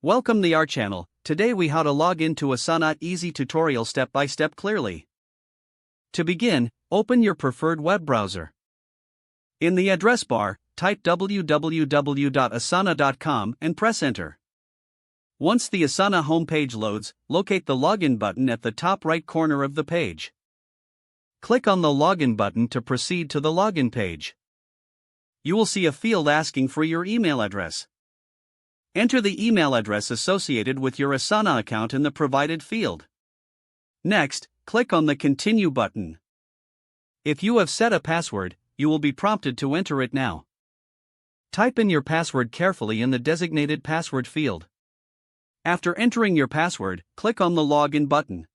Welcome to our channel. Today we how to log into Asana easy tutorial step by step clearly. To begin, open your preferred web browser. In the address bar, type www.asana.com and press enter. Once the Asana homepage loads, locate the login button at the top right corner of the page. Click on the login button to proceed to the login page. You will see a field asking for your email address. Enter the email address associated with your Asana account in the provided field. Next, click on the Continue button. If you have set a password, you will be prompted to enter it now. Type in your password carefully in the designated password field. After entering your password, click on the Login button.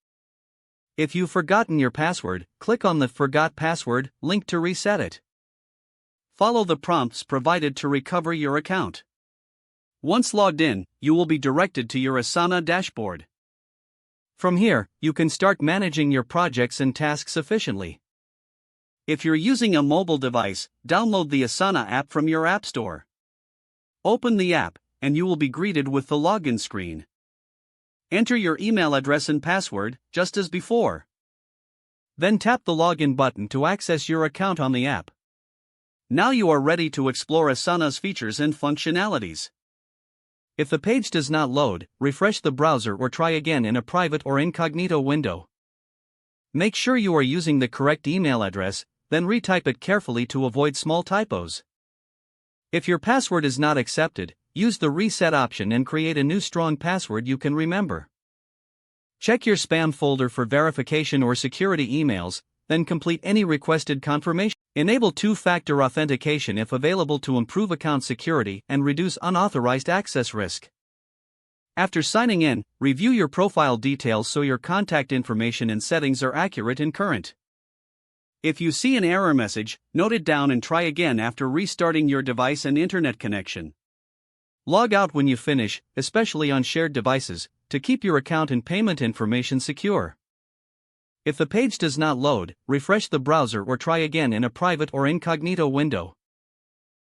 If you've forgotten your password, click on the Forgot Password link to reset it. Follow the prompts provided to recover your account. Once logged in, you will be directed to your Asana dashboard. From here, you can start managing your projects and tasks efficiently. If you're using a mobile device, download the Asana app from your App Store. Open the app, and you will be greeted with the login screen. Enter your email address and password, just as before. Then tap the Login button to access your account on the app. Now you are ready to explore Asana's features and functionalities. If the page does not load, refresh the browser or try again in a private or incognito window. Make sure you are using the correct email address, then retype it carefully to avoid small typos. If your password is not accepted, use the reset option and create a new strong password you can remember. Check your spam folder for verification or security emails, then complete any requested confirmation. Enable two-factor authentication if available to improve account security and reduce unauthorized access risk. After signing in, review your profile details so your contact information and settings are accurate and current. If you see an error message, note it down and try again after restarting your device and internet connection. Log out when you finish, especially on shared devices, to keep your account and payment information secure. If the page does not load, refresh the browser or try again in a private or incognito window.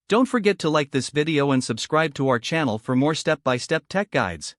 Don't forget to like this video and subscribe to our channel for more step-by-step tech guides.